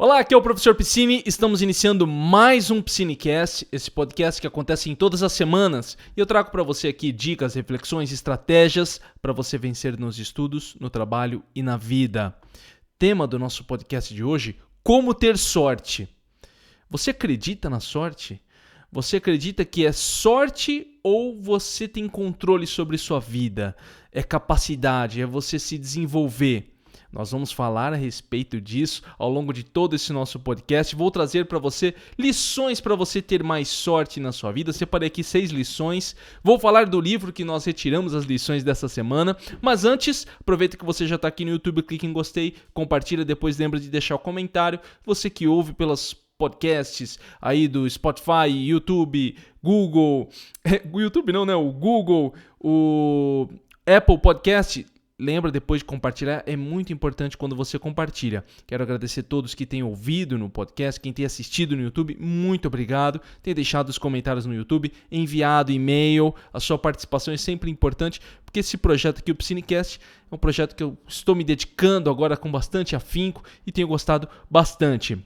Olá, aqui é o Professor Piscine, estamos iniciando mais um Piscinecast, esse podcast que acontece em todas as semanas, e eu trago para você aqui dicas, reflexões, estratégias para você vencer nos estudos, no trabalho e na vida. Tema do nosso podcast de hoje, como ter sorte. Você acredita na sorte? Você acredita que é sorte ou você tem controle sobre sua vida? É capacidade, é você se desenvolver. Nós vamos falar a respeito disso ao longo de todo esse nosso podcast. Vou trazer para você lições para você ter mais sorte na sua vida. Separei aqui 6 lições. Vou falar do livro que nós retiramos as lições dessa semana. Mas antes, aproveita que você já está aqui no YouTube, clique em gostei, compartilha, depois lembra de deixar o comentário. Você que ouve pelas podcasts aí do Spotify, YouTube, Google... YouTube não, né? O Google, o Apple Podcast... Lembra depois de compartilhar, é muito importante quando você compartilha. Quero agradecer a todos que têm ouvido no podcast, quem tem assistido no YouTube, muito obrigado. Tem deixado os comentários no YouTube, enviado e-mail, a sua participação é sempre importante, porque esse projeto aqui, o Piscinecast, é um projeto que eu estou me dedicando agora com bastante afinco e tenho gostado bastante.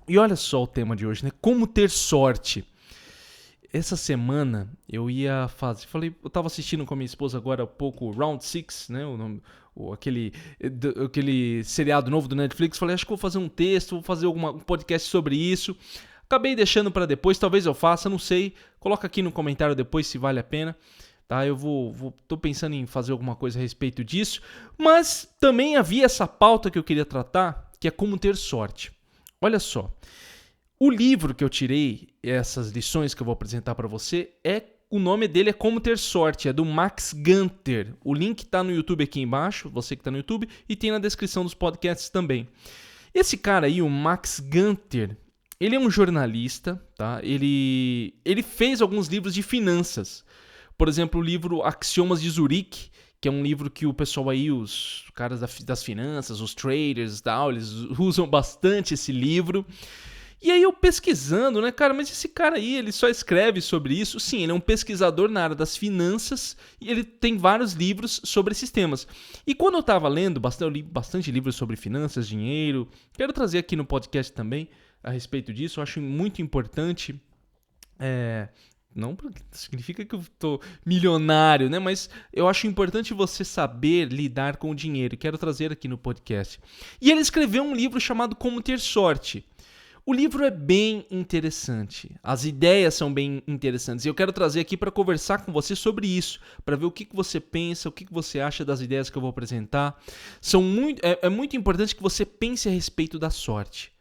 E olha só o tema de hoje, né? Como ter sorte. Essa semana eu eu estava assistindo com a minha esposa agora há pouco Round 6, né, aquele seriado novo do Netflix. Falei, acho que vou fazer um texto, vou fazer um podcast sobre isso. Acabei deixando para depois, talvez eu faça, não sei. Coloca aqui no comentário depois se vale a pena. Tá, tô pensando em fazer alguma coisa a respeito disso. Mas também havia essa pauta que eu queria tratar, que é como ter sorte. Olha só. O livro que eu tirei, essas lições que eu vou apresentar para você, o nome dele é Como Ter Sorte, é do Max Gunter. O link está no YouTube aqui embaixo, você que está no YouTube, e tem na descrição dos podcasts também. Esse cara aí, o Max Gunter, ele é um jornalista, tá? Ele fez alguns livros de finanças. Por exemplo, o livro Axiomas de Zurique, que é um livro que o pessoal aí, os caras das finanças, os traders e tal, eles usam bastante esse livro. E aí eu pesquisando, né, cara, mas esse cara aí, ele só escreve sobre isso. Sim, ele é um pesquisador na área das finanças e ele tem vários livros sobre esses temas. E quando eu tava lendo, eu li bastante livros sobre finanças, dinheiro. Quero trazer aqui no podcast também a respeito disso. Eu acho muito importante, não significa que eu tô milionário, né? Mas eu acho importante você saber lidar com o dinheiro. Quero trazer aqui no podcast. E ele escreveu um livro chamado Como Ter Sorte. O livro é bem interessante, as ideias são bem interessantes e eu quero trazer aqui para conversar com você sobre isso, para ver o que você pensa, o que você acha das ideias que eu vou apresentar. É muito importante que você pense a respeito da sorte.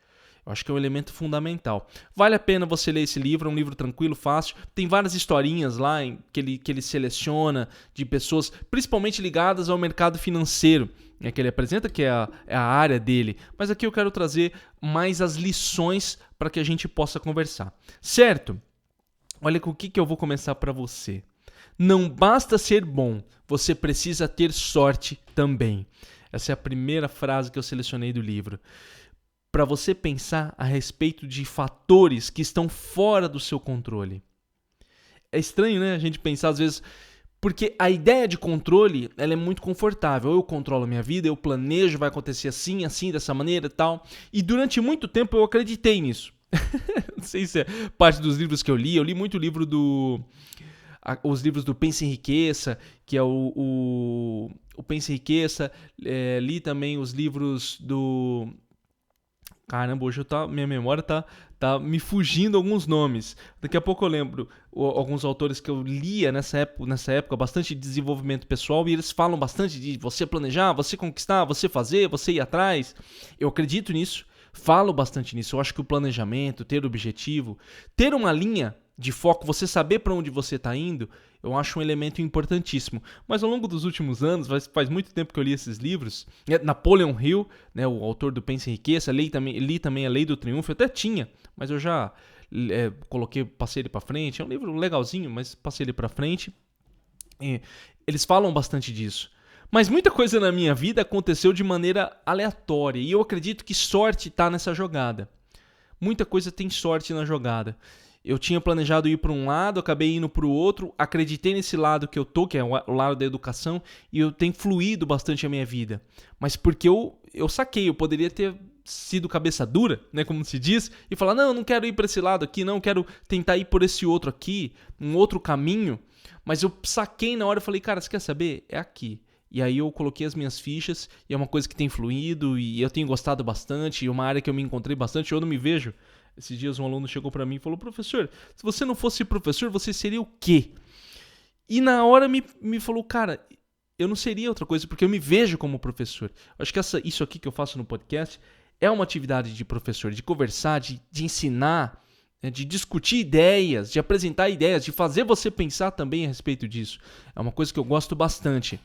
Eu acho que é um elemento fundamental. Vale a pena você ler esse livro, é um livro tranquilo, fácil. Tem várias historinhas lá que ele seleciona de pessoas, principalmente ligadas ao mercado financeiro, que ele apresenta, que é a área dele. Mas aqui eu quero trazer mais as lições para que a gente possa conversar. Certo? Olha com o que eu vou começar para você. Não basta ser bom, você precisa ter sorte também. Essa é a primeira frase que eu selecionei do livro. Para você pensar a respeito de fatores que estão fora do seu controle. É estranho, né? A gente pensar às vezes... Porque a ideia de controle, ela é muito confortável. Eu controlo a minha vida, eu planejo, vai acontecer assim, dessa maneira e tal. E durante muito tempo eu acreditei nisso. Não sei se é parte dos livros que eu li. Eu li muito livro os livros do Pense e Enriqueça, que é o Pense e Enriqueça. Li também os livros do... Caramba, hoje minha memória tá me fugindo alguns nomes. Daqui a pouco eu lembro alguns autores que eu lia nessa época, bastante de desenvolvimento pessoal, e eles falam bastante de você planejar, você conquistar, você fazer, você ir atrás. Eu acredito nisso, falo bastante nisso. Eu acho que o planejamento, ter objetivo, ter uma linha de foco, você saber para onde você está indo, eu acho um elemento importantíssimo. Mas ao longo dos últimos anos, faz muito tempo que eu li esses livros. Napoleon Hill, né, o autor do Pense e Enriqueça, li também A Lei do Triunfo, eu até tinha, mas eu já passei ele para frente. É um livro legalzinho, mas passei ele para frente. E eles falam bastante disso. Mas muita coisa na minha vida aconteceu de maneira aleatória, e eu acredito que sorte está nessa jogada. Muita coisa tem sorte na jogada. Eu tinha planejado ir para um lado, acabei indo para o outro, acreditei nesse lado que eu tô, que é o lado da educação, e eu tenho fluído bastante a minha vida. Mas porque eu saquei, eu poderia ter sido cabeça dura, né, como se diz, e falar, não, eu não quero ir para esse lado aqui, não, quero tentar ir por esse outro aqui, um outro caminho, mas eu saquei na hora e falei, cara, você quer saber? É aqui. E aí eu coloquei as minhas fichas, e é uma coisa que tem fluído, e eu tenho gostado bastante, e uma área que eu me encontrei bastante, eu não me vejo. Esses dias um aluno chegou para mim e falou, professor, se você não fosse professor, você seria o quê? E na hora me falou, cara, eu não seria outra coisa, porque eu me vejo como professor. Eu acho que isso aqui que eu faço no podcast é uma atividade de professor, de conversar, de ensinar, né, de discutir ideias, de apresentar ideias, de fazer você pensar também a respeito disso. É uma coisa que eu gosto bastante.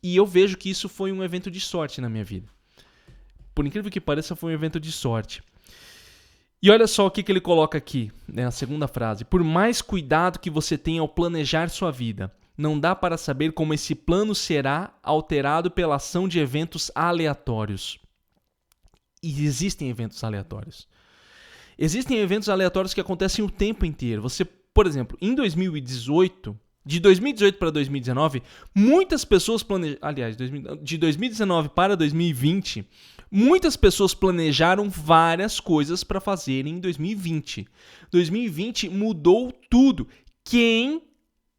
E eu vejo que isso foi um evento de sorte na minha vida. Por incrível que pareça, foi um evento de sorte. E olha só o que ele coloca aqui, né, a segunda frase. Por mais cuidado que você tenha ao planejar sua vida, não dá para saber como esse plano será alterado pela ação de eventos aleatórios. E existem eventos aleatórios. Existem eventos aleatórios que acontecem o tempo inteiro. Você, por exemplo, em 2018... De 2018 para 2019, muitas pessoas planejaram... Aliás, de 2019 para 2020, muitas pessoas planejaram várias coisas para fazerem em 2020. 2020 mudou tudo. Quem,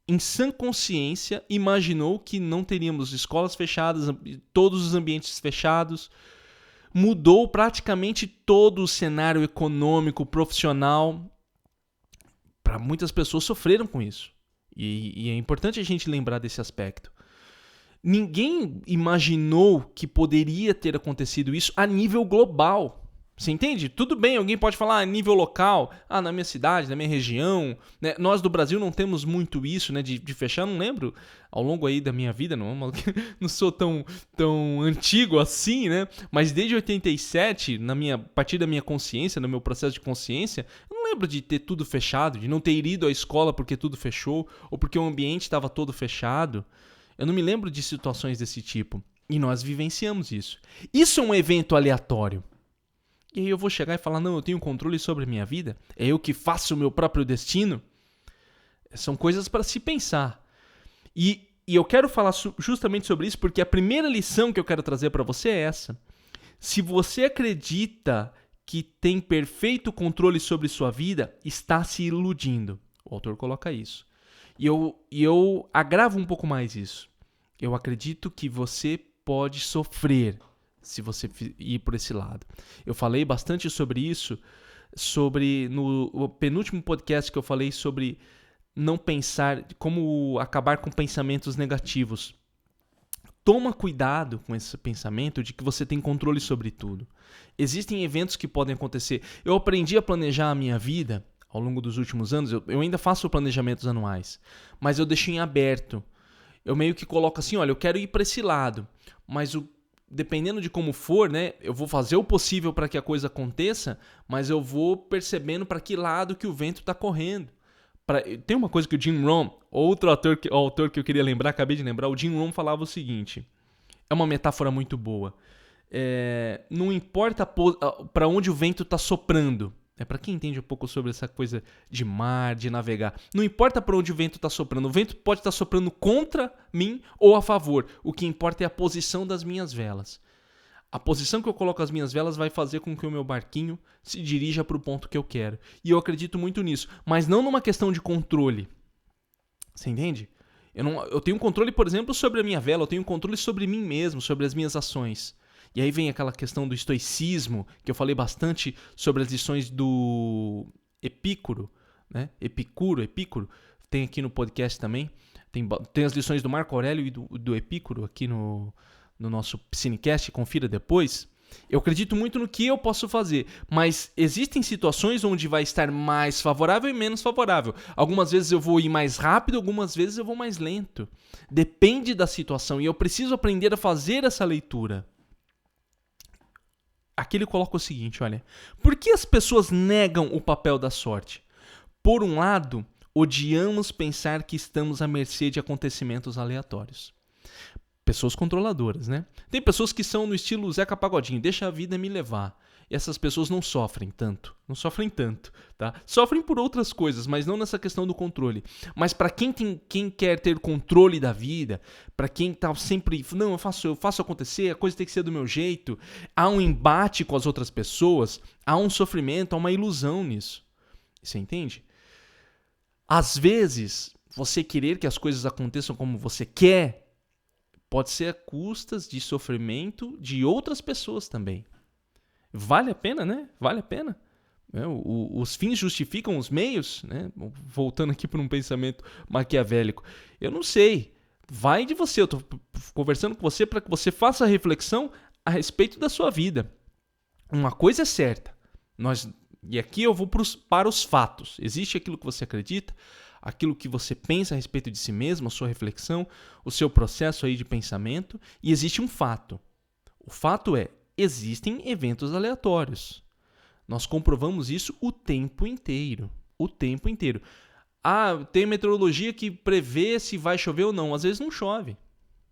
em sã consciência, imaginou que não teríamos escolas fechadas, todos os ambientes fechados? Mudou praticamente todo o cenário econômico, profissional. Para muitas pessoas sofreram com isso. E é importante a gente lembrar desse aspecto. Ninguém imaginou que poderia ter acontecido isso a nível global. Você entende? Tudo bem, alguém pode falar a nível local, na minha cidade, na minha região. Né? Nós do Brasil não temos muito isso, né, de fechar. Não lembro, ao longo aí da minha vida, não sou tão antigo assim, né? Mas desde 87, a partir da minha consciência, no meu processo de consciência, eu não lembro de ter tudo fechado, de não ter ido à escola porque tudo fechou, ou porque o ambiente estava todo fechado. Eu não me lembro de situações desse tipo. E nós vivenciamos isso. Isso é um evento aleatório. E aí eu vou chegar e falar, não, eu tenho controle sobre a minha vida? É eu que faço o meu próprio destino? São coisas para se pensar. E eu quero falar justamente sobre isso porque a primeira lição que eu quero trazer para você é essa. Se você acredita que tem perfeito controle sobre sua vida, está se iludindo. O autor coloca isso. E eu agravo um pouco mais isso. Eu acredito que você pode sofrer se você ir por esse lado. Eu falei bastante sobre isso, no penúltimo podcast que eu falei sobre não pensar, como acabar com pensamentos negativos. Toma cuidado com esse pensamento de que você tem controle sobre tudo. Existem eventos que podem acontecer. Eu aprendi a planejar a minha vida ao longo dos últimos anos. Eu ainda faço planejamentos anuais, mas eu deixo em aberto. Eu meio que coloco assim, olha, eu quero ir para esse lado, mas dependendo de como for, né, eu vou fazer o possível para que a coisa aconteça, mas eu vou percebendo para que lado que o vento está correndo. Tem uma coisa que o Jim Rohn, outro autor que eu queria lembrar, acabei de lembrar, o Jim Rohn falava o seguinte, é uma metáfora muito boa, não importa para onde o vento está soprando, para quem entende um pouco sobre essa coisa de mar, de navegar, não importa para onde o vento está soprando, o vento pode estar soprando contra mim ou a favor, o que importa é a posição das minhas velas. A posição que eu coloco as minhas velas vai fazer com que o meu barquinho se dirija para o ponto que eu quero. E eu acredito muito nisso, mas não numa questão de controle. Você entende? Eu tenho controle, por exemplo, sobre a minha vela, eu tenho controle sobre mim mesmo, sobre as minhas ações. E aí vem aquela questão do estoicismo, que eu falei bastante sobre as lições do Epicuro, né? Epicuro, tem aqui no podcast também. Tem as lições do Marco Aurélio e do Epicuro aqui no nosso Piscinecast, confira depois. Eu acredito muito no que eu posso fazer, mas existem situações onde vai estar mais favorável e menos favorável. Algumas vezes eu vou ir mais rápido, algumas vezes eu vou mais lento. Depende da situação e eu preciso aprender a fazer essa leitura. Aqui ele coloca o seguinte, olha. Por que as pessoas negam o papel da sorte? Por um lado, odiamos pensar que estamos à mercê de acontecimentos aleatórios. Pessoas controladoras, né? Tem pessoas que são no estilo Zeca Pagodinho, deixa a vida me levar. E essas pessoas não sofrem tanto, tá? Sofrem por outras coisas, mas não nessa questão do controle. Mas para quem quer ter controle da vida, para quem tá sempre, não, eu faço acontecer, a coisa tem que ser do meu jeito, há um embate com as outras pessoas, há um sofrimento, há uma ilusão nisso. Você entende? Às vezes, você querer que as coisas aconteçam como você quer, pode ser a custas de sofrimento de outras pessoas também. Vale a pena, né? Vale a pena. Os fins justificam os meios, né? Voltando aqui para um pensamento maquiavélico. Eu não sei. Vai de você. Eu estou conversando com você para que você faça a reflexão a respeito da sua vida. Uma coisa é certa. E aqui eu vou para os fatos. Existe aquilo que você acredita, aquilo que você pensa a respeito de si mesmo, a sua reflexão, o seu processo aí de pensamento, e existe um fato. O fato é, existem eventos aleatórios. Nós comprovamos isso o tempo inteiro. O tempo inteiro. Ah, tem meteorologia que prevê se vai chover ou não. Às vezes não chove.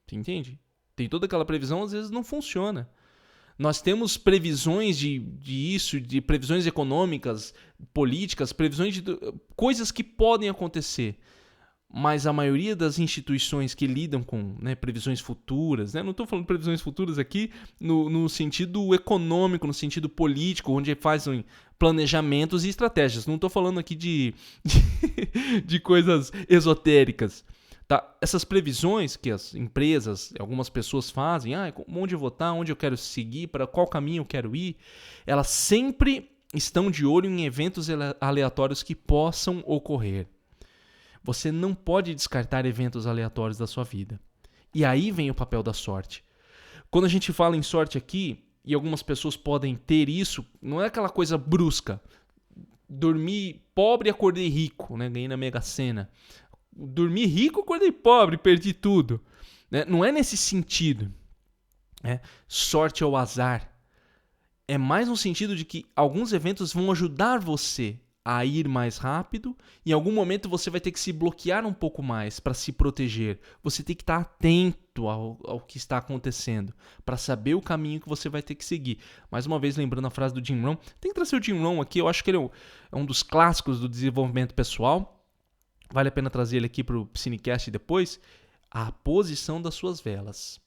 Você entende? Tem toda aquela previsão, às vezes não funciona. Nós temos previsões de previsões econômicas, políticas, previsões de coisas que podem acontecer. Mas a maioria das instituições que lidam com, né, previsões futuras, né, não estou falando de previsões futuras aqui no sentido econômico, no sentido político, onde fazem planejamentos e estratégias. Não estou falando aqui de coisas esotéricas. Tá? Essas previsões que as empresas, algumas pessoas fazem, onde eu vou estar, onde eu quero seguir, para qual caminho eu quero ir, elas sempre estão de olho em eventos aleatórios que possam ocorrer. Você não pode descartar eventos aleatórios da sua vida. E aí vem o papel da sorte. Quando a gente fala em sorte aqui, e algumas pessoas podem ter isso, não é aquela coisa brusca. Dormi pobre e acordei rico, né? Ganhei na Mega Sena. Dormi rico, acordei pobre, perdi tudo. Né? Não é nesse sentido. Sorte ou azar. É mais no sentido de que alguns eventos vão ajudar você a ir mais rápido, e em algum momento você vai ter que se bloquear um pouco mais para se proteger. Você tem que estar atento ao que está acontecendo, para saber o caminho que você vai ter que seguir. Mais uma vez, lembrando a frase do Jim Rohn, tem que trazer o Jim Rohn aqui, eu acho que ele é um dos clássicos do desenvolvimento pessoal. Vale a pena trazer ele aqui para o Psinecast depois. A posição das suas velas.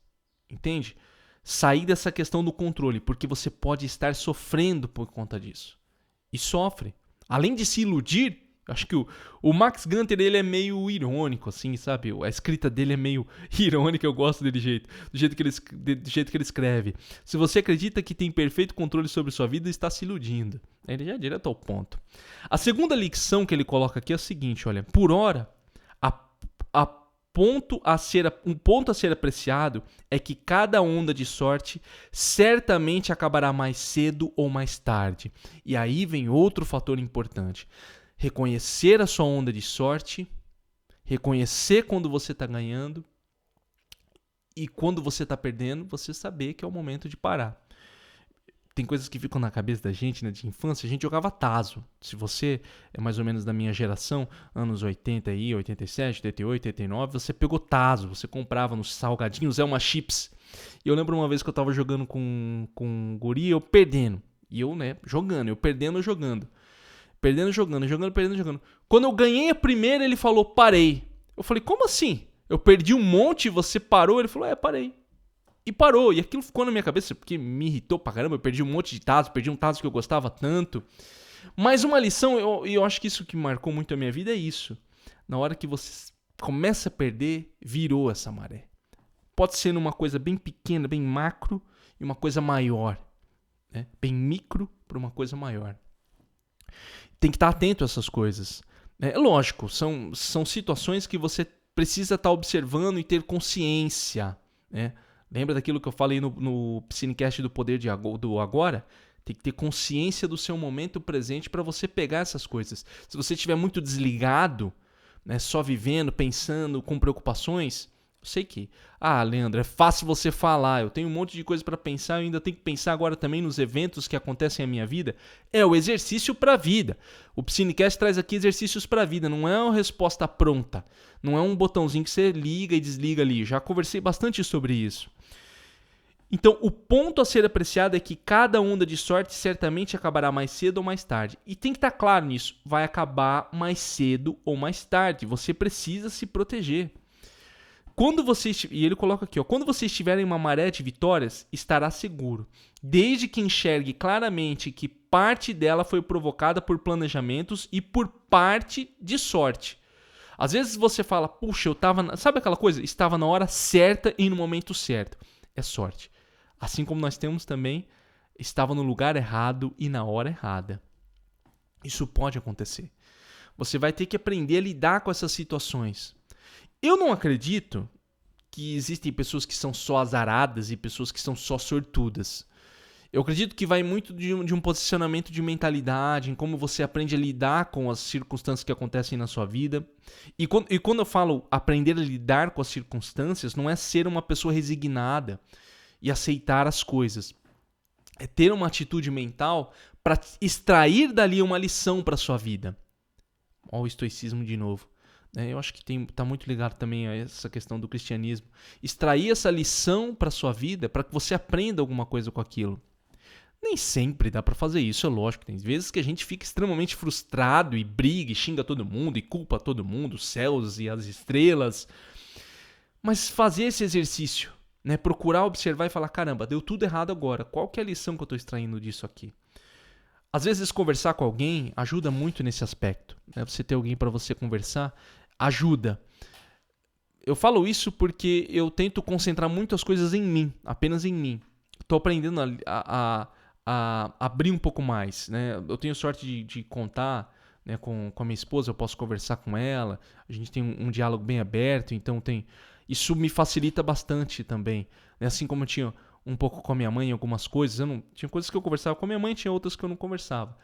Entende? Sair dessa questão do controle, porque você pode estar sofrendo por conta disso. E sofre. Além de se iludir, acho que o Max Gunter, ele é meio irônico, assim, sabe? A escrita dele é meio irônica, eu gosto do jeito que ele escreve. Se você acredita que tem perfeito controle sobre sua vida, está se iludindo. Ele já é direto ao ponto. A segunda lição que ele coloca aqui é o seguinte, olha, por hora, um ponto a ser apreciado é que cada onda de sorte certamente acabará mais cedo ou mais tarde. E aí vem outro fator importante. Reconhecer a sua onda de sorte, reconhecer quando você está ganhando e quando você está perdendo, você saber que é o momento de parar. Tem coisas que ficam na cabeça da gente, né, de infância. A gente jogava tazo. Se você é mais ou menos da minha geração, anos 80 aí, 87, 88, 89, você pegou tazo. Você comprava nos salgadinhos, Elma Chips. E eu lembro uma vez que eu tava jogando com um guri, eu perdendo. E eu, né, jogando. Eu perdendo, jogando. Perdendo, jogando. Quando eu ganhei a primeira, ele falou, parei. Eu falei, como assim? Eu perdi um monte e você parou? Ele falou, parei. E parou, e aquilo ficou na minha cabeça porque me irritou pra caramba, eu perdi um monte de tazo, perdi um tazo que eu gostava tanto. Mas uma lição, eu acho que isso que marcou muito a minha vida é isso. Na hora que você começa a perder, virou essa maré. Pode ser numa coisa bem pequena, bem macro, e uma coisa maior. Né? Bem micro para uma coisa maior. Tem que estar atento a essas coisas. É lógico, são situações que você precisa estar observando e ter consciência, né? Lembra daquilo que eu falei no Psinecast do Poder do Agora? Tem que ter consciência do seu momento presente para você pegar essas coisas. Se você estiver muito desligado, né, só vivendo, pensando, com preocupações, eu sei que, Leandro, é fácil você falar, eu tenho um monte de coisa para pensar, eu ainda tenho que pensar agora também nos eventos que acontecem na minha vida. É o exercício para a vida. O Psinecast traz aqui exercícios para a vida, não é uma resposta pronta. Não é um botãozinho que você liga e desliga ali. Já conversei bastante sobre isso. Então, o ponto a ser apreciado é que cada onda de sorte certamente acabará mais cedo ou mais tarde. E tem que estar claro nisso. Vai acabar mais cedo ou mais tarde. Você precisa se proteger. Quando você, e ele coloca aqui, quando você estiver em uma maré de vitórias, estará seguro, desde que enxergue claramente que parte dela foi provocada por planejamentos e por parte de sorte. Às vezes você fala, puxa, eu estava, sabe aquela coisa? Estava na hora certa e no momento certo. É sorte. Assim como nós temos também, estava no lugar errado e na hora errada. Isso pode acontecer. Você vai ter que aprender a lidar com essas situações. Eu não acredito que existem pessoas que são só azaradas e pessoas que são só sortudas. Eu acredito que vai muito de um posicionamento de mentalidade, em como você aprende a lidar com as circunstâncias que acontecem na sua vida. E quando eu falo aprender a lidar com as circunstâncias, não é ser uma pessoa resignada e aceitar as coisas. É ter uma atitude mental para extrair dali uma lição para a sua vida. Olha o estoicismo de novo. Eu acho que está muito ligado também a essa questão do cristianismo. Extrair essa lição para a sua vida, para que você aprenda alguma coisa com aquilo. Nem sempre dá para fazer isso, é lógico. Tem vezes que a gente fica extremamente frustrado e briga e xinga todo mundo e culpa todo mundo, os céus e as estrelas. Mas fazer esse exercício, procurar observar e falar, caramba, deu tudo errado agora. Qual que é a lição que eu estou extraindo disso aqui? Às vezes conversar com alguém ajuda muito nesse aspecto. Você ter alguém para você conversar ajuda. Eu falo isso porque eu tento concentrar muito as coisas em mim, apenas em mim. Estou aprendendo a abrir um pouco mais. Eu tenho sorte de contar com a minha esposa, eu posso conversar com ela, a gente tem um diálogo bem aberto, então isso me facilita bastante também. Assim como eu tinha um pouco com a minha mãe em algumas coisas, tinha coisas que eu conversava com a minha mãe, tinha outras que eu não conversava.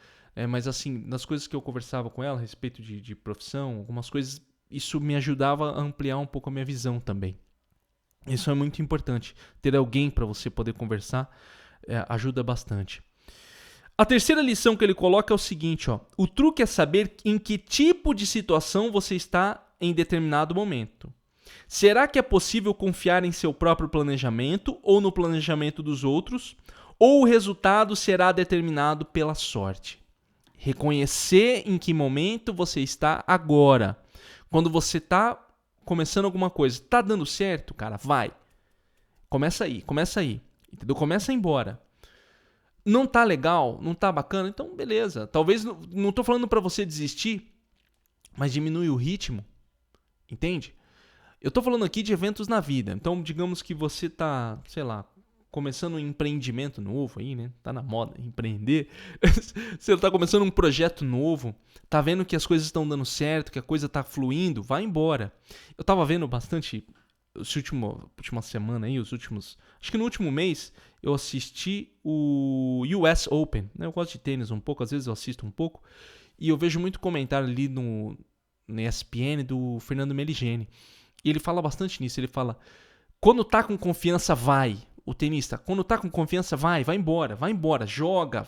Mas assim, nas coisas que eu conversava com ela a respeito de profissão, algumas coisas, isso me ajudava a ampliar um pouco a minha visão também. Isso é muito importante. Ter alguém para você poder conversar ajuda bastante. A terceira lição que ele coloca é o seguinte, o truque é saber em que tipo de situação você está em determinado momento. Será que é possível confiar em seu próprio planejamento ou no planejamento dos outros? Ou o resultado será determinado pela sorte? Reconhecer em que momento você está agora. Quando você está começando alguma coisa, está dando certo, cara, vai. Começa aí. Entendeu? Começa a ir embora. Não tá legal, não tá bacana, então beleza. Talvez, não tô falando para você desistir, mas diminui o ritmo. Entende? Eu tô falando aqui de eventos na vida. Então, digamos que você tá, sei lá, começando um empreendimento novo aí, Tá na moda empreender. Você tá começando um projeto novo, tá vendo que as coisas estão dando certo, que a coisa tá fluindo, vai embora. Eu tava vendo bastante última semana aí, acho que no último mês eu assisti o US Open, Eu gosto de tênis um pouco, às vezes eu assisto um pouco, e eu vejo muito comentário ali no ESPN do Fernando Meligeni. E ele fala bastante nisso, ele fala, quando tá com confiança, vai. O tenista, quando tá com confiança, vai embora, joga.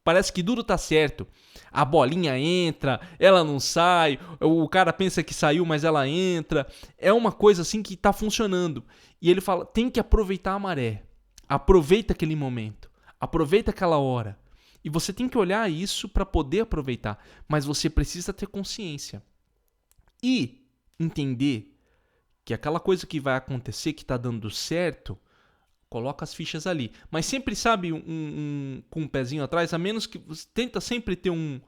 Parece que duro tá certo. A bolinha entra, ela não sai, o cara pensa que saiu, mas ela entra. É uma coisa assim que tá funcionando. E ele fala, tem que aproveitar a maré. Aproveita aquele momento. Aproveita aquela hora. E você tem que olhar isso para poder aproveitar. Mas você precisa ter consciência. E entender que aquela coisa que vai acontecer, que tá dando certo, coloca as fichas ali. Mas sempre, sabe, com um pezinho atrás, a menos que você tenta sempre ter um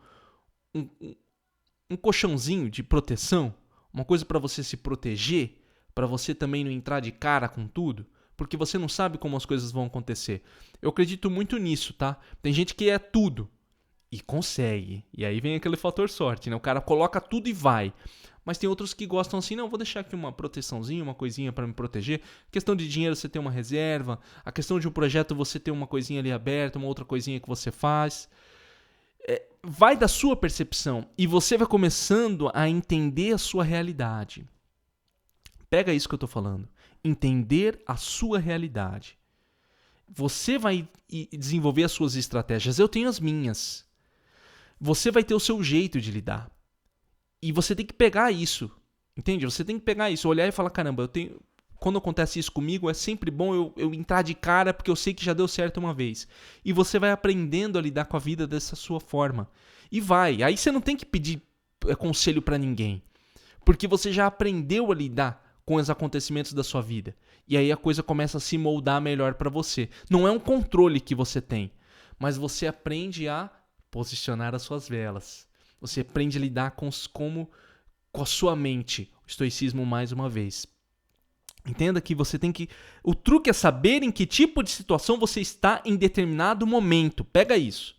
colchãozinho de proteção, uma coisa para você se proteger, para você também não entrar de cara com tudo, porque você não sabe como as coisas vão acontecer. Eu acredito muito nisso, tá? Tem gente que é tudo e consegue. E aí vem aquele fator sorte, O cara coloca tudo e vai. Mas tem outros que gostam assim, não, vou deixar aqui uma proteçãozinha, uma coisinha para me proteger. Questão de dinheiro, você ter uma reserva. A questão de um projeto, você ter uma coisinha ali aberta, uma outra coisinha que você faz. Vai da sua percepção e você vai começando a entender a sua realidade. Pega isso que eu estou falando. Entender a sua realidade. Você vai desenvolver as suas estratégias. Eu tenho as minhas. Você vai ter o seu jeito de lidar. E você tem que pegar isso, entende? Você tem que pegar isso, olhar e falar, caramba, quando acontece isso comigo, é sempre bom eu entrar de cara porque eu sei que já deu certo uma vez. E você vai aprendendo a lidar com a vida dessa sua forma. E vai. Aí você não tem que pedir conselho pra ninguém. Porque você já aprendeu a lidar com os acontecimentos da sua vida. E aí a coisa começa a se moldar melhor pra você. Não é um controle que você tem, mas você aprende a posicionar as suas velas. Você aprende a lidar com a sua mente. O estoicismo mais uma vez. Entenda que você tem que... O truque é saber em que tipo de situação você está em determinado momento. Pega isso.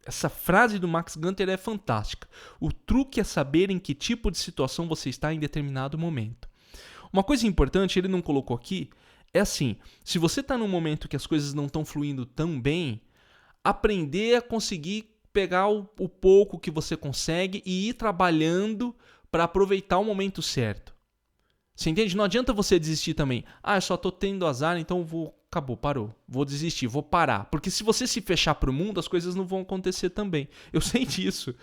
Essa frase do Max Gunter é fantástica. O truque é saber em que tipo de situação você está em determinado momento. Uma coisa importante, ele não colocou aqui, é assim, se você está num momento que as coisas não estão fluindo tão bem, aprender a conseguir pegar o pouco que você consegue e ir trabalhando para aproveitar o momento certo. Você entende? Não adianta você desistir também. Eu só tô tendo azar, então acabou, parou. Vou desistir, vou parar. Porque se você se fechar pro mundo, as coisas não vão acontecer também. Eu sei disso.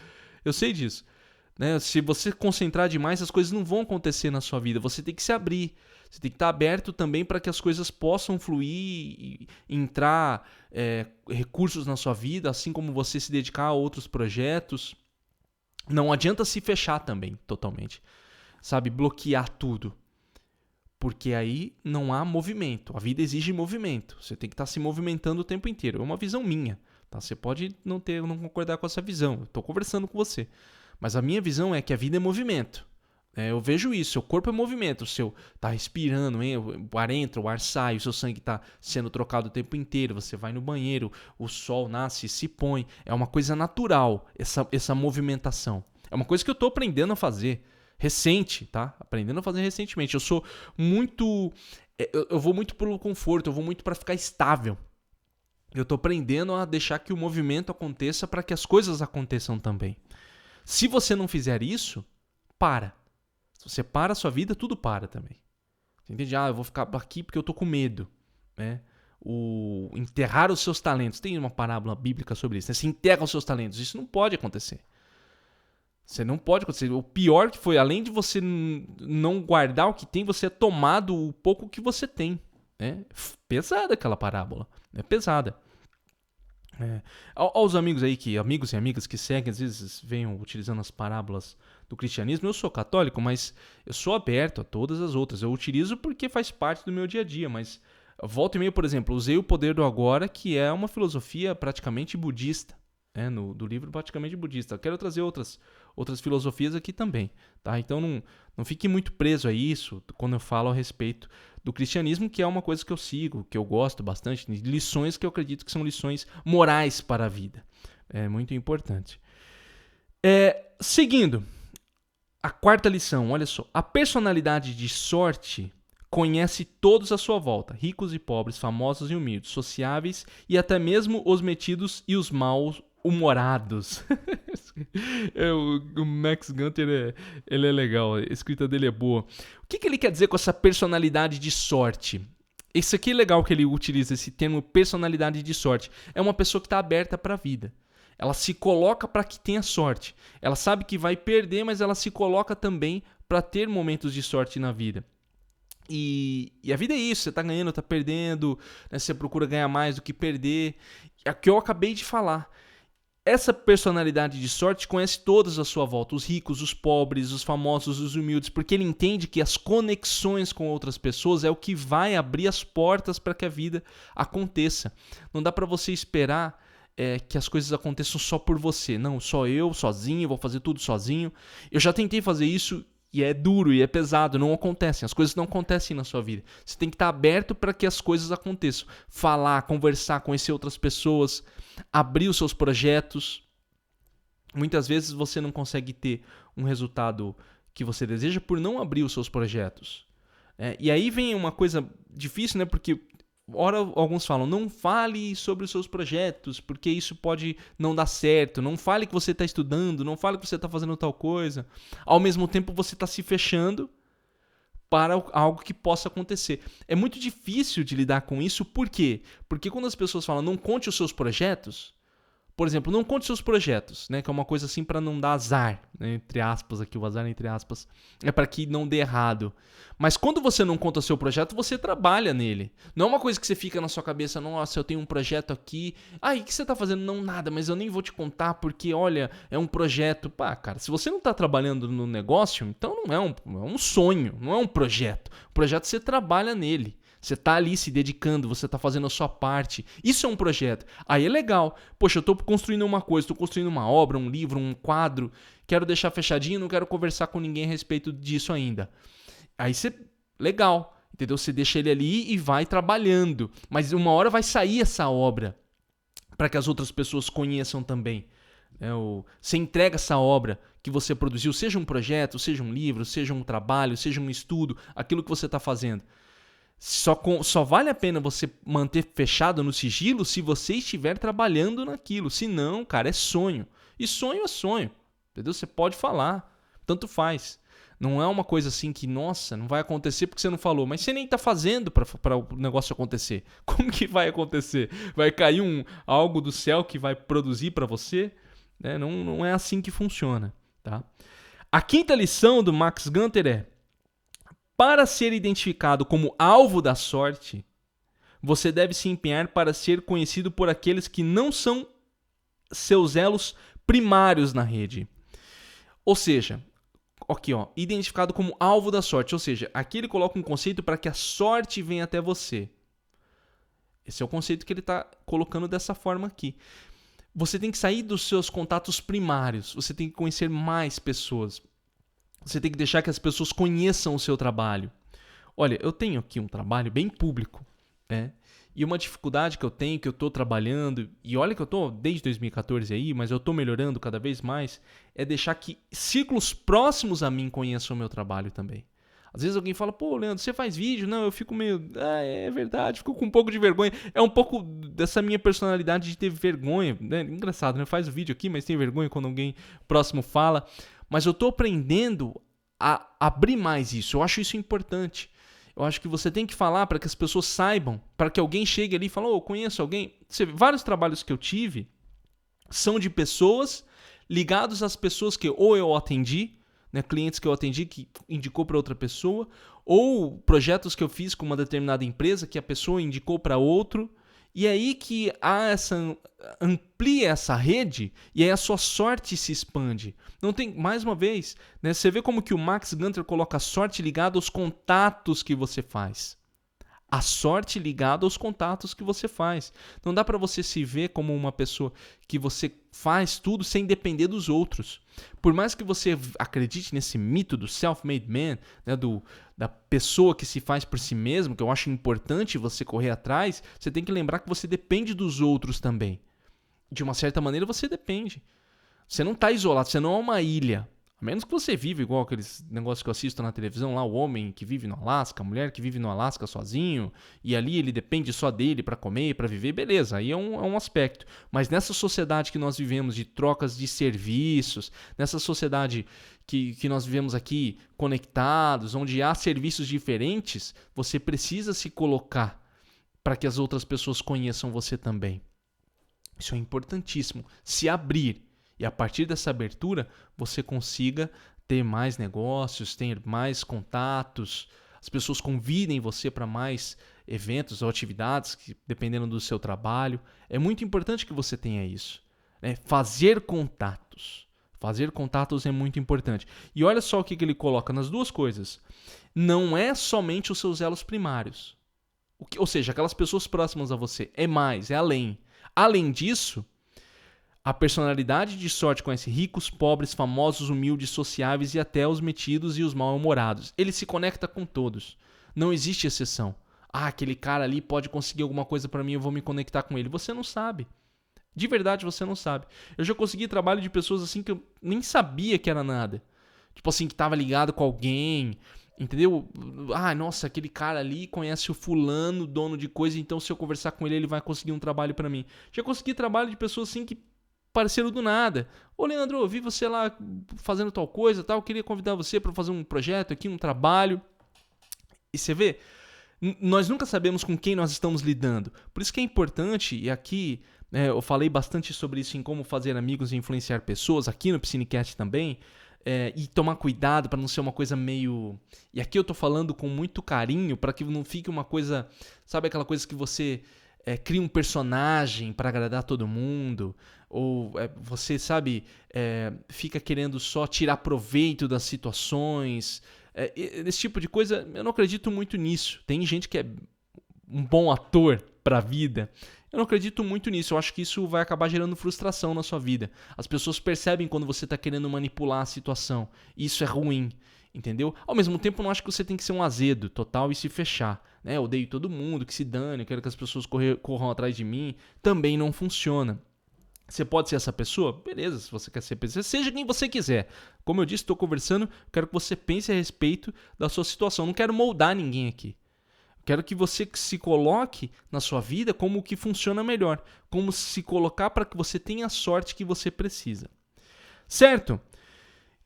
Né? Se você concentrar demais, as coisas não vão acontecer na sua vida. Você tem que se abrir. Você tem que estar aberto também para que as coisas possam fluir e entrar recursos na sua vida, assim como você se dedicar a outros projetos. Não adianta se fechar também, totalmente. Sabe, bloquear tudo. Porque aí não há movimento. A vida exige movimento. Você tem que estar se movimentando o tempo inteiro. É uma visão minha. Tá? Você pode não concordar com essa visão. Eu estou conversando com você. Mas a minha visão é que a vida é movimento. Eu vejo isso. Seu corpo é movimento. O seu está respirando, hein? O ar entra, o ar sai. O seu sangue está sendo trocado o tempo inteiro. Você vai no banheiro. O sol nasce, se põe. É uma coisa natural essa movimentação. É uma coisa que eu estou aprendendo a fazer. Recente, tá? Aprendendo a fazer recentemente. Eu sou muito... Eu vou muito pelo conforto, eu vou muito para ficar estável. Eu tô aprendendo a deixar que o movimento aconteça para que as coisas aconteçam também. Se você não fizer isso, para. Se você para a sua vida, tudo para também. Você entende? Eu vou ficar aqui porque eu tô com medo. Né? Enterrar os seus talentos. Tem uma parábola bíblica sobre isso. Né? Se enterra os seus talentos. Isso não pode acontecer. Você não pode acontecer. O pior que foi, além de você não guardar o que tem, você é tomado o pouco que você tem. É pesada aquela parábola. É pesada. Aos amigos aí, amigos e amigas que seguem, às vezes venham utilizando as parábolas do cristianismo. Eu sou católico, mas eu sou aberto a todas as outras. Eu utilizo porque faz parte do meu dia a dia, mas volta e meia, por exemplo, usei o Poder do Agora, que é uma filosofia praticamente budista. Do livro praticamente budista. Eu quero trazer outras filosofias aqui também. Tá? Então não fique muito preso a isso quando eu falo a respeito do cristianismo, que é uma coisa que eu sigo, que eu gosto bastante, lições que eu acredito que são lições morais para a vida. É muito importante. Seguindo, a quarta lição, olha só. A personalidade de sorte conhece todos à sua volta, ricos e pobres, famosos e humildes, sociáveis e até mesmo os metidos e os mal-humorados. O Max Gunter ele é legal, a escrita dele é boa. O que ele quer dizer com essa personalidade de sorte? Isso aqui é legal que ele utiliza esse termo personalidade de sorte. É uma pessoa que está aberta para a vida. Ela se coloca para que tenha sorte. Ela sabe que vai perder, mas ela se coloca também para ter momentos de sorte na vida. E a vida é isso, você tá ganhando, tá perdendo, né? Você procura ganhar mais do que perder. É o que eu acabei de falar. Essa personalidade de sorte conhece todos à sua volta, os ricos, os pobres, os famosos, os humildes, porque ele entende que as conexões com outras pessoas é o que vai abrir as portas para que a vida aconteça. Não dá para você esperar que as coisas aconteçam só por você. Não, só eu, sozinho, vou fazer tudo sozinho. Eu já tentei fazer isso e é duro e é pesado, não acontecem. As coisas não acontecem na sua vida. Você tem que estar aberto para que as coisas aconteçam. Falar, conversar, conhecer outras pessoas, abrir os seus projetos. Muitas vezes você não consegue ter um resultado que você deseja por não abrir os seus projetos. E aí vem uma coisa difícil, né? Porque ora alguns falam, não fale sobre os seus projetos, porque isso pode não dar certo. Não fale que você está estudando, não fale que você está fazendo tal coisa. Ao mesmo tempo você está se fechando para algo que possa acontecer. É muito difícil de lidar com isso, por quê? Porque quando as pessoas falam, não conte os seus projetos, Por exemplo, não conte seus projetos, né? Que é uma coisa assim para não dar azar, né? Entre aspas aqui, o azar entre aspas. É para que não dê errado. Mas quando você não conta seu projeto, você trabalha nele. Não é uma coisa que você fica na sua cabeça, nossa, eu tenho um projeto aqui. E o que você tá fazendo? Não, nada, mas eu nem vou te contar porque, olha, é um projeto. Pá, cara, se você não tá trabalhando no negócio, então não é um sonho, não é um projeto. O projeto você trabalha nele. Você está ali se dedicando, você está fazendo a sua parte. Isso é um projeto. Aí é legal. Poxa, eu estou construindo uma coisa, estou construindo uma obra, um livro, um quadro. Quero deixar fechadinho, não quero conversar com ninguém a respeito disso ainda. Aí você... Legal. Entendeu? Você deixa ele ali e vai trabalhando. Mas uma hora vai sair essa obra para que as outras pessoas conheçam também. Você entrega essa obra que você produziu, seja um projeto, seja um livro, seja um trabalho, seja um estudo, aquilo que você está fazendo. Só vale a pena você manter fechado no sigilo se você estiver trabalhando naquilo. Se não, cara, é sonho. E sonho é sonho. Entendeu? Você pode falar. Tanto faz. Não é uma coisa assim que, nossa, não vai acontecer porque você não falou. Mas você nem tá fazendo para o negócio acontecer. Como que vai acontecer? Vai cair algo do céu que vai produzir para você? Não é assim que funciona. Tá? A quinta lição do Max Gunter é: para ser identificado como alvo da sorte, você deve se empenhar para ser conhecido por aqueles que não são seus elos primários na rede. Ou seja, aqui, identificado como alvo da sorte. Ou seja, aqui ele coloca um conceito para que a sorte venha até você. Esse é o conceito que ele está colocando dessa forma aqui. Você tem que sair dos seus contatos primários. Você tem que conhecer mais pessoas. Você tem que deixar que as pessoas conheçam o seu trabalho. Olha, eu tenho aqui um trabalho bem público, né? E uma dificuldade que eu tenho, que eu estou trabalhando, e olha que eu estou desde 2014 aí, mas eu estou melhorando cada vez mais, é deixar que círculos próximos a mim conheçam o meu trabalho também. Às vezes alguém fala, pô, Leandro, você faz vídeo? Não, eu fico meio... é verdade, fico com um pouco de vergonha. É um pouco dessa minha personalidade de ter vergonha, né? Engraçado, né? Faz o vídeo aqui, mas tem vergonha quando alguém próximo fala. Mas eu estou aprendendo a abrir mais isso. Eu acho isso importante. Eu acho que você tem que falar para que as pessoas saibam, para que alguém chegue ali e fale, eu conheço alguém. Vários trabalhos que eu tive são de pessoas ligados às pessoas que ou eu atendi, né, clientes que eu atendi que indicou para outra pessoa, ou projetos que eu fiz com uma determinada empresa que a pessoa indicou para outro. E é aí que amplia essa rede e aí a sua sorte se expande. Não tem, mais uma vez, né, você vê como que o Max Gunter coloca a sorte ligada aos contatos que você faz. A sorte ligada aos contatos que você faz. Não dá para você se ver como uma pessoa que você faz tudo sem depender dos outros. Por mais que você acredite nesse mito do self-made man, né, da pessoa que se faz por si mesmo, que eu acho importante você correr atrás, você tem que lembrar que você depende dos outros também. De uma certa maneira você depende. Você não está isolado, você não é uma ilha. A menos que você vive igual aqueles negócios que eu assisto na televisão lá, o homem que vive no Alasca, a mulher que vive no Alasca sozinho, e ali ele depende só dele para comer, para viver, beleza, aí é um aspecto. Mas nessa sociedade que nós vivemos de trocas de serviços, nessa sociedade que nós vivemos aqui conectados, onde há serviços diferentes, você precisa se colocar para que as outras pessoas conheçam você também. Isso é importantíssimo, se abrir. E a partir dessa abertura, você consiga ter mais negócios, ter mais contatos, as pessoas convidem você para mais eventos ou atividades, dependendo do seu trabalho. É muito importante que você tenha isso. Né? Fazer contatos. Fazer contatos é muito importante. E olha só o que ele coloca nas duas coisas. Não é somente os seus elos primários. Ou seja, aquelas pessoas próximas a você. É mais, é além. Além disso... A personalidade de sorte conhece ricos, pobres, famosos, humildes, sociáveis e até os metidos e os mal-humorados. Ele se conecta com todos. Não existe exceção. Aquele cara ali pode conseguir alguma coisa para mim, eu vou me conectar com ele. Você não sabe. De verdade, você não sabe. Eu já consegui trabalho de pessoas assim que eu nem sabia que era nada. Tipo assim, que tava ligado com alguém, entendeu? Nossa, aquele cara ali conhece o fulano, dono de coisa, então se eu conversar com ele, ele vai conseguir um trabalho para mim. Já consegui trabalho de pessoas assim que parceiro do nada. Ô, Leandro, eu vi você lá fazendo tal coisa, tal, queria convidar você para fazer um projeto aqui, um trabalho. E você vê, nós nunca sabemos com quem nós estamos lidando. Por isso que é importante, e aqui né? Eu falei bastante sobre isso em como fazer amigos e influenciar pessoas, aqui no Psinecast também. E tomar cuidado para não ser uma coisa meio... E aqui eu tô falando com muito carinho para que não fique uma coisa... Sabe aquela coisa que você cria um personagem para agradar todo mundo? Ou você, sabe, fica querendo só tirar proveito das situações? Esse tipo de coisa, eu não acredito muito nisso. Tem gente que é um bom ator para a vida. Eu não acredito muito nisso. Eu acho que isso vai acabar gerando frustração na sua vida. As pessoas percebem quando você está querendo manipular a situação. Isso é ruim, entendeu? Ao mesmo tempo, eu não acho que você tem que ser um azedo total e se fechar. Né? Eu odeio todo mundo, que se dane, eu quero que as pessoas corram atrás de mim. Também não funciona. Você pode ser essa pessoa? Beleza, se você quer ser pessoa, seja quem você quiser. Como eu disse, estou conversando, quero que você pense a respeito da sua situação. Não quero moldar ninguém aqui. Quero que você se coloque na sua vida como o que funciona melhor. Como se colocar para que você tenha a sorte que você precisa. Certo?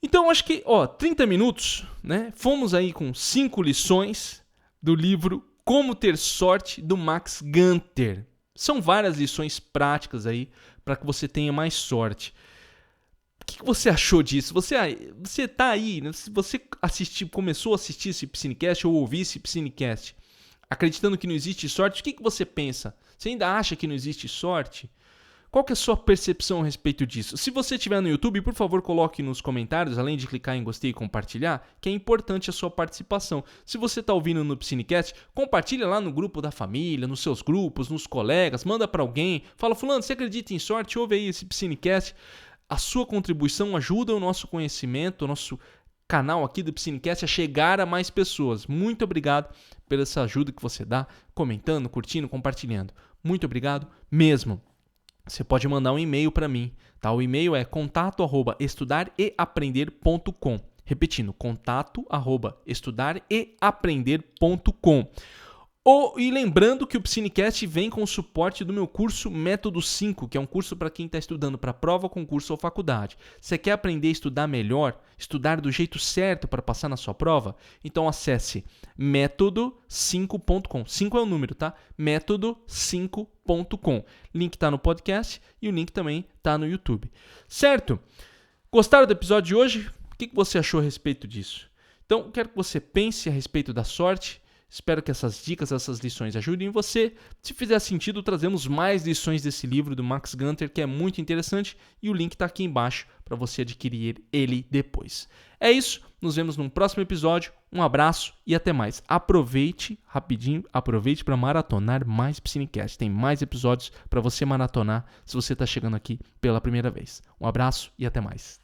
Então, acho que, 30 minutos, né? Fomos aí com 5 lições do livro Como Ter Sorte, do Max Gunter. São várias lições práticas aí para que você tenha mais sorte. O que você achou disso? Você tá aí, né? Se você começou a assistir esse Psinecast ou ouvir esse Psinecast, acreditando que não existe sorte, o que você pensa? Você ainda acha que não existe sorte? Qual que é a sua percepção a respeito disso? Se você estiver no YouTube, por favor, coloque nos comentários, além de clicar em gostei e compartilhar, que é importante a sua participação. Se você está ouvindo no Psinecast, compartilha lá no grupo da família, nos seus grupos, nos colegas, manda para alguém. Fala, fulano, você acredita em sorte? Ouve aí esse Psinecast. A sua contribuição ajuda o nosso conhecimento, o nosso canal aqui do Psinecast a chegar a mais pessoas. Muito obrigado pela essa ajuda que você dá, comentando, curtindo, compartilhando. Muito obrigado mesmo. Você pode mandar um e-mail para mim, tá? O e-mail é contato@estudareaprender.com. Repetindo, contato@estudareaprender.com. E lembrando que o Psinecast vem com o suporte do meu curso Método 5, que é um curso para quem está estudando para prova, concurso ou faculdade. Você quer aprender a estudar melhor, estudar do jeito certo para passar na sua prova? Então acesse método5.com. 5 é o número, tá? método5.com. Link está no podcast e o link também está no YouTube. Certo? Gostaram do episódio de hoje? O que você achou a respeito disso? Então, quero que você pense a respeito da sorte. Espero que essas dicas, essas lições ajudem você. Se fizer sentido, trazemos mais lições desse livro do Max Gunter, que é muito interessante, e o link está aqui embaixo para você adquirir ele depois. É isso, nos vemos num próximo episódio. Um abraço e até mais. Aproveite para maratonar mais Psinecast. Tem mais episódios para você maratonar se você está chegando aqui pela primeira vez. Um abraço e até mais.